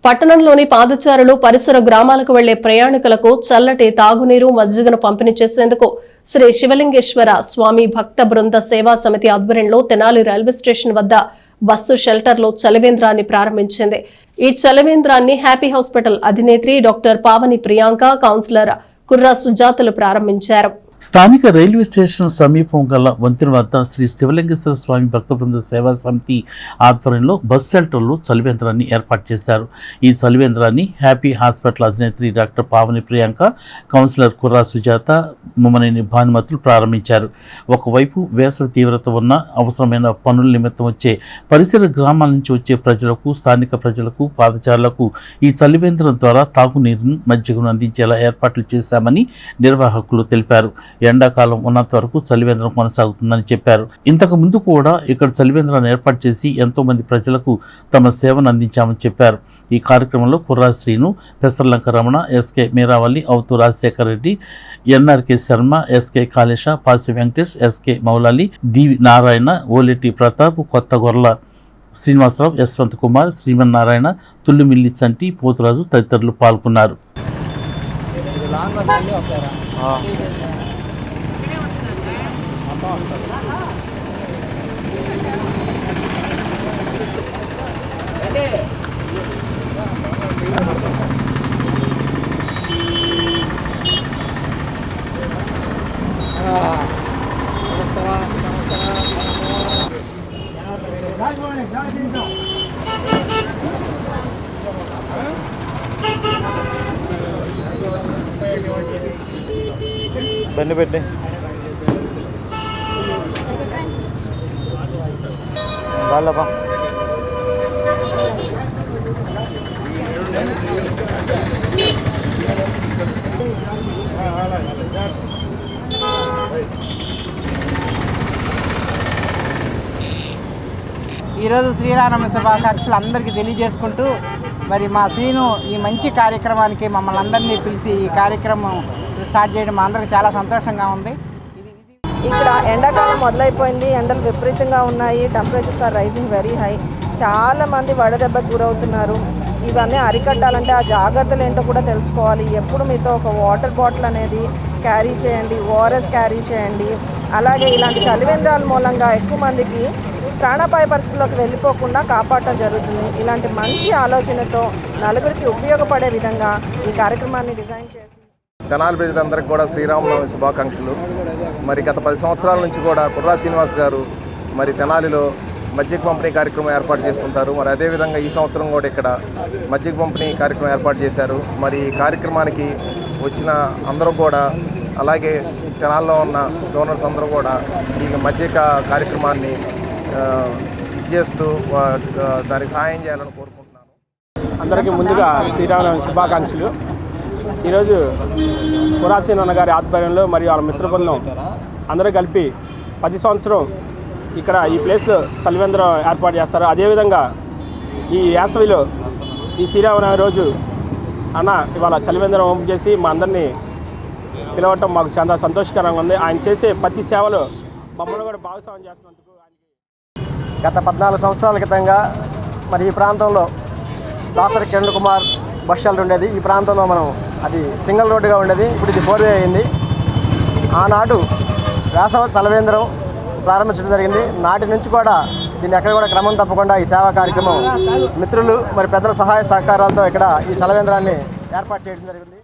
పట్టణంలోని పాదచారులు పరిసర గ్రామాలకు వెళ్లే ప్రయాణికులకు చల్లటి తాగునీరు మజ్జిగను పంపిణీ చేసేందుకు శ్రీ శివలింగేశ్వర స్వామి భక్త బృంద సేవా సమితి ఆధ్వర్యంలో తెనాలి రైల్వే స్టేషన్ వద్ద బస్సు షెల్టర్లో చలివేంద్రాన్ని ప్రారంభించింది. ఈ చలివేంద్రాన్ని హ్యాపీ హాస్పిటల్ అధినేత్రి డాక్టర్ పావని ప్రియాంక, కౌన్సిలర్ కుర్రా సుజాతలు ప్రారంభించారు. స్థానిక రైల్వే స్టేషన్ సమీపం గల వంతెన వద్ద శ్రీ శివలింగేశ్వర స్వామి భక్త బృంద సేవా సమితి ఆధ్వర్యంలో బస్ షెల్టర్లో చలివేంద్రాన్ని ఏర్పాటు చేశారు. ఈ చలివేంద్రాన్ని హ్యాపీ హాస్పిటల్ అధినేత్రి డాక్టర్ పావని ప్రియాంక, కౌన్సిలర్ కుర్రా సుజాత, ముమ్మనేని భానుమతులు ప్రారంభించారు. ఒకవైపు వేసవి తీవ్రత ఉన్న అవసరమైన పనుల నిమిత్తం వచ్చే పరిసర గ్రామాల నుంచి వచ్చే ప్రజలకు, స్థానిక ప్రజలకు, పాదచారులకు ఈ చలివేంద్రం ద్వారా తాగునీరును, మజ్జిగను అందించేలా ఏర్పాట్లు చేశామని నిర్వాహకులు తెలిపారు. ఎండాకాలం ఉన్నంత వరకు చలివేంద్రం కొనసాగుతుందని చెప్పారు. ఇంతకు ముందు కూడా ఇక్కడ చలివేంద్రాన్ని ఏర్పాటు చేసి ఎంతో మంది ప్రజలకు తమ సేవను అందించామని చెప్పారు. ఈ కార్యక్రమంలో కుర్రా శ్రీను, పెసర్లంక రమణ, ఎస్కే మీరావల్లి, అవుతూ రాజశేఖర రెడ్డి, ఎన్ఆర్కే శర్మ, ఎస్కే కాళేశ, పాసి వెంకటేష్, ఎస్కే మౌలాలి, డివి నారాయణ, ఓలెటి ప్రతాప్, కొత్తగొర్ల శ్రీనివాసరావు, యశ్వంత్ కుమార్, శ్రీమన్నారాయణ, తుల్లిమిల్లి చంటి, పోతురాజు తదితరులు పాల్గొన్నారు. బండి పెట్టి వాళ్ళపా ఈరోజు శ్రీరామనవమి శుభాకాంక్షలు అందరికీ తెలియజేసుకుంటూ, మరి మా శ్రీను ఈ మంచి కార్యక్రమానికి మమ్మల్ని అందరినీ పిలిచి ఈ కార్యక్రమం స్టార్ట్ చేయడం మా అందరికి చాలా సంతోషంగా ఉంది. ఇక్కడ ఎండాకాలం మొదలైపోయింది. ఎండలు విపరీతంగా ఉన్నాయి. Temperatures are rising very high. చాలామంది వడదెబ్బకు గురవుతున్నారు. ఇవన్నీ అరికట్టాలంటే ఆ జాగ్రత్తలు ఏంటో కూడా తెలుసుకోవాలి. ఎప్పుడు మీతో ఒక వాటర్ బాటిల్ అనేది క్యారీ చేయండి, ఓఆర్ఎస్ క్యారీ చేయండి. అలాగే ఇలాంటి చలివేంద్రాల మూలంగా ఎక్కువ మందికి ప్రాణాపాయ పరిస్థితుల్లోకి వెళ్ళిపోకుండా కాపాడటం జరుగుతుంది. ఇలాంటి మంచి ఆలోచనతో నలుగురికి ఉపయోగపడే విధంగా ఈ కార్యక్రమాన్ని డిజైన్ చేసి తెనాలి ప్రజలందరికీ కూడా శ్రీరామనవమి శుభాకాంక్షలు. మరి గత 10 సంవత్సరాల నుంచి కూడా కుర్రా శ్రీనివాస్ గారు మరి తెనాలిలో మజ్జిగ పంపిణీ కార్యక్రమం ఏర్పాటు చేస్తుంటారు. మరి అదేవిధంగా ఈ సంవత్సరం కూడా ఇక్కడ మజ్జిగ పంపిణీ కార్యక్రమం ఏర్పాటు చేశారు. మరి ఈ కార్యక్రమానికి వచ్చిన అందరూ కూడా, అలాగే తెనాల్లో ఉన్న డోనర్స్ అందరూ కూడా ఈ మజ్జిగ కార్యక్రమాన్ని ఇచ్చేస్తూ దానికి సహాయం చేయాలని కోరుకుంటున్నాను. అందరికీ ముందుగా శ్రీరామనవమి శుభాకాంక్షలు. ఈరోజు కుర్రా శ్రీను గారి ఆధ్వర్యంలో మరియు వాళ్ళ మిత్ర బృందం అందరూ కలిపి 10 సంవత్సరం ఇక్కడ ఈ ప్లేస్లో చలివేంద్రం ఏర్పాటు చేస్తారు. అదేవిధంగా ఈ వేసవిలో ఈ శ్రీరామనవమి రోజు ఇవాళ చలివేంద్రం ఓపెన్ చేసి మా అందరినీ పిలవటం మాకు చాలా సంతోషకరంగా ఉంది. ఆయన చేసే ప్రతి సేవలో మమ్మల్ని కూడా భాగస్వామ్యం చేస్తున్నందుకు గత 14 సంవత్సరాల క్రితంగా మరి ఈ ప్రాంతంలో దాసరి కిరణ్ కుమార్ బస్ షెల్టర్ ఉండేది. ఈ ప్రాంతంలో మనం అది సింగిల్ రోడ్డుగా ఉండేది. ఇప్పుడు ఇది 4 వే అయింది. ఆనాడు వేసవ చలివేంద్రం ప్రారంభించడం జరిగింది. నాటి నుంచి కూడా దీన్ని ఎక్కడ కూడా క్రమం తప్పకుండా ఈ సేవా కార్యక్రమం మిత్రులు మరి పెద్దల సహాయ సహకారాలతో ఇక్కడ ఈ చలివేంద్రాన్ని ఏర్పాటు చేయడం జరిగింది.